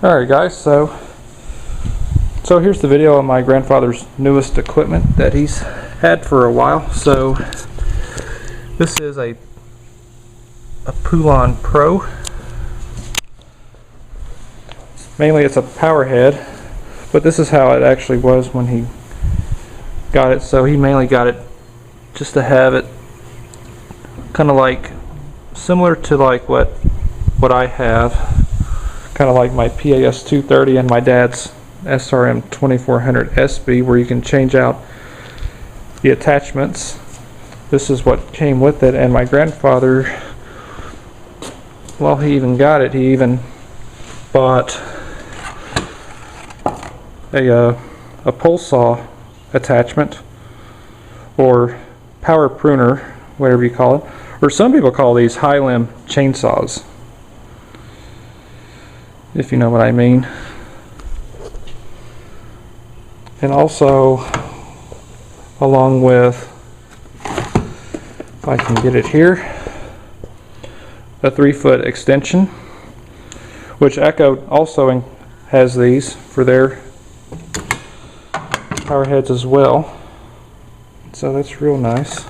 Alright guys, so here's the video of my grandfather's newest equipment that he's had for a while. So this is a Poulan Pro. Mainly it's a power head, but this is how it actually was when he got it. So he mainly got it just to have it kind of like similar to like what I have, kind of like my PAS 230 and my dad's SRM 2400 SB, where you can change out the attachments. This is what came with it, and my grandfather, well, he even got it, he even bought a pole saw attachment, or power pruner, whatever you call it, or some people call these high limb chainsaws, if you know what I mean. And also, along with, if I can get it here, a 3-foot extension, which Echo also has these for their power heads as well. So that's real nice.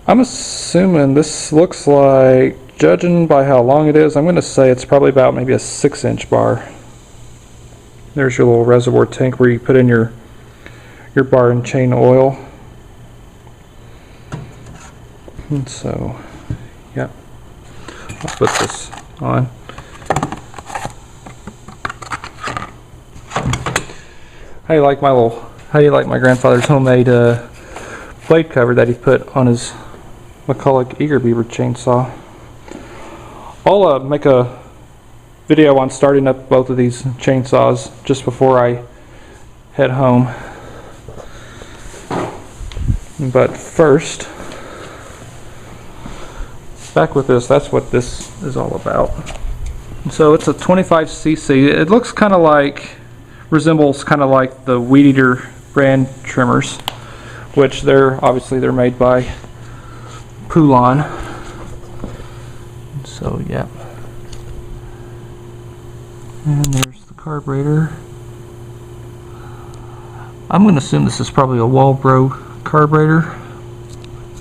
I'm assuming this looks like, judging by how long it is, I'm going to say it's probably about maybe a 6-inch bar. There's your little reservoir tank where you put in your bar and chain oil. And so, yeah, I'll put this on. How do you like my grandfather's homemade blade cover that he put on his McCulloch Eager Beaver chainsaw? I'll make a video on starting up both of these chainsaws just before I head home. But first, back with this, that's what this is all about. So it's a 25cc. It looks kind of like, resembles kind of like the Weed Eater brand trimmers, which they're made by Poulan. So yeah. And there's the carburetor. I'm going to assume this is probably a Walbro carburetor,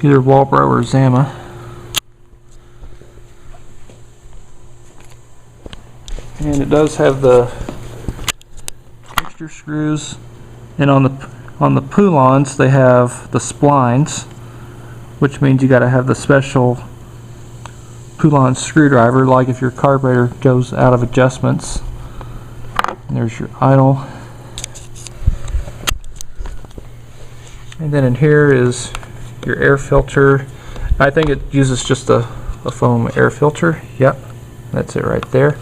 either Walbro or Zama. And it does have the extra screws, and on the Poulans they have the splines, which means you got to have the special Poulan screwdriver, like if your carburetor goes out of adjustments. And there's your idle. And then in here is your air filter. I think it uses just a foam air filter. Yep, that's it right there.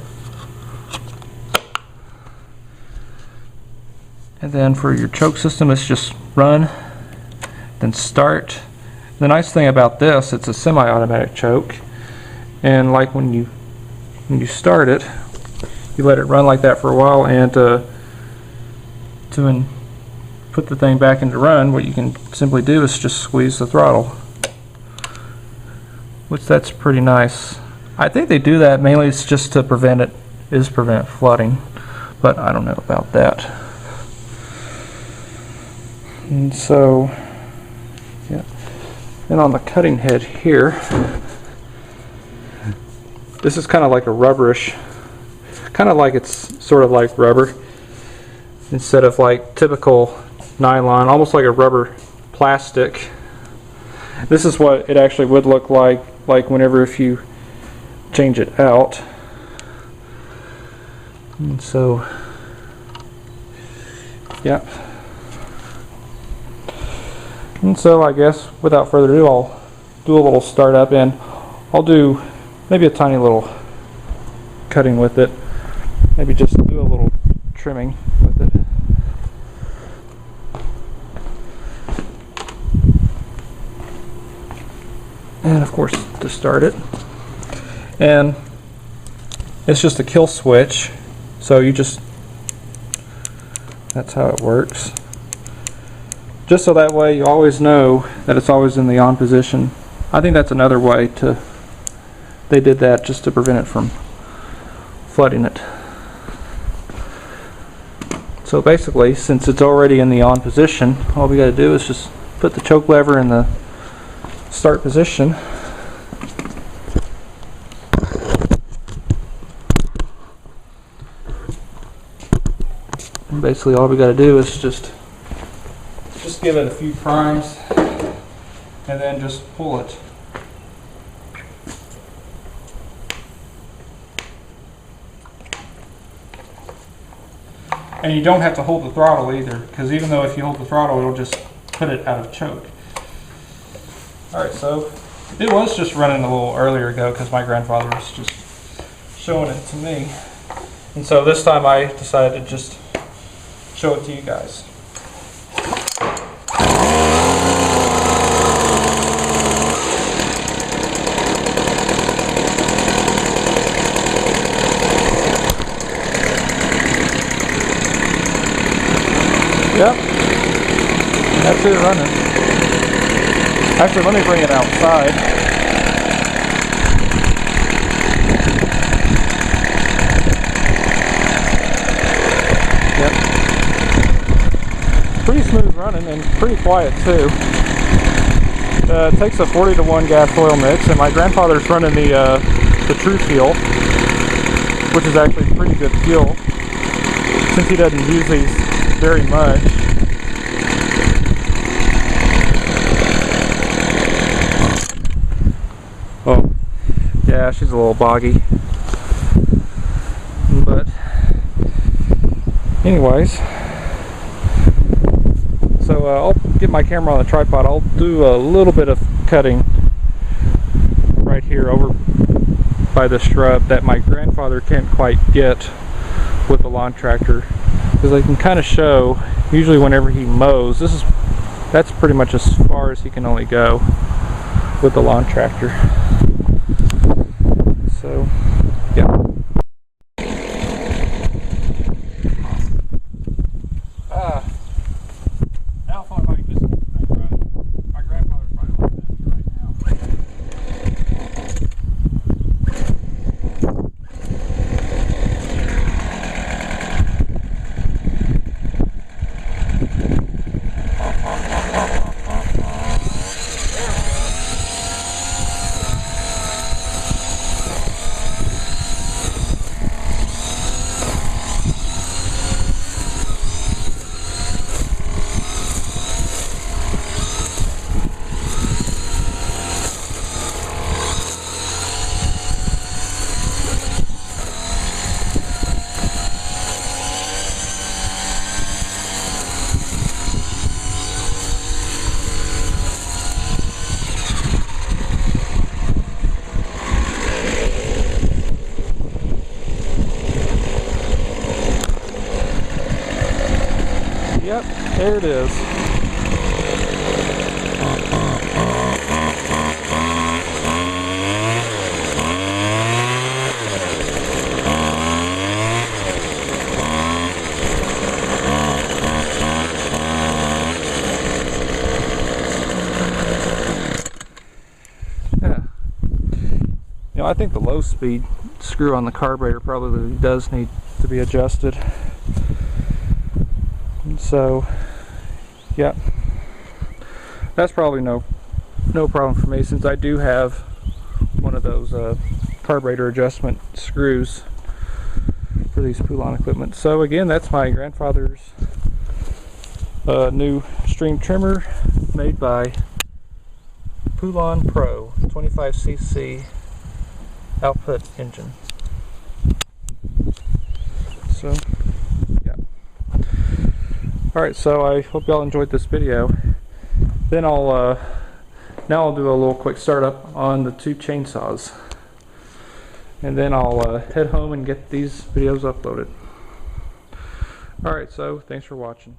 And then for your choke system, it's just run, then start. The nice thing about this, it's a semi-automatic choke, and like when you start it, you let it run like that for a while, and to put the thing back into run, what you can simply do is just squeeze the throttle, which that's pretty nice. I think they do that mainly it's just to prevent flooding, but I don't know about that. And so, yeah. And on the cutting head here, this is kind of like a rubberish, kind of like it's sort of like rubber instead of like typical nylon, almost like a rubber plastic. This is what it actually would look like whenever if you change it out. And so, yeah. And so I guess without further ado, I'll do a little startup, and I'll do maybe a tiny little cutting with it, maybe just do a little trimming with it. And of course to start it, and it's just a kill switch, so that's how it works. Just so that way you always know that it's always in the on position. I think that's another way they did that just to prevent it from flooding it. So basically, since it's already in the on position, all we got to do is just put the choke lever in the start position. And basically all we got to do is just give it a few primes and then just pull it. And you don't have to hold the throttle either, because even though if you hold the throttle, it'll just put it out of choke. Alright, so it was just running a little earlier ago because my grandfather was just showing it to me. And so this time I decided to just show it to you guys. Yep, that's it running. Actually, let me bring it outside. Yep. Pretty smooth running and pretty quiet too. It takes a 40-to-1 gas oil mix, and my grandfather's running the True Fuel, which is actually pretty good fuel since he doesn't use these very much. Oh, yeah, she's a little boggy. But anyways, so I'll get my camera on the tripod. I'll do a little bit of cutting right here over by the shrub that my grandfather can't quite get with the lawn tractor, because I can kind of show usually whenever he mows, that's pretty much as far as he can only go with the lawn tractor. So yeah. Now if I can just my grandfather's probably like that right now. Yep, there it is. Yeah. You know, I think the low speed screw on the carburetor probably does need to be adjusted. So, yeah, that's probably no problem for me, since I do have one of those carburetor adjustment screws for these Poulan equipment. So again, that's my grandfather's new stream trimmer made by Poulan Pro 25cc output engine. So alright, so I hope y'all enjoyed this video. Then now I'll do a little quick startup on the two chainsaws, and then I'll head home and get these videos uploaded. Alright, so thanks for watching.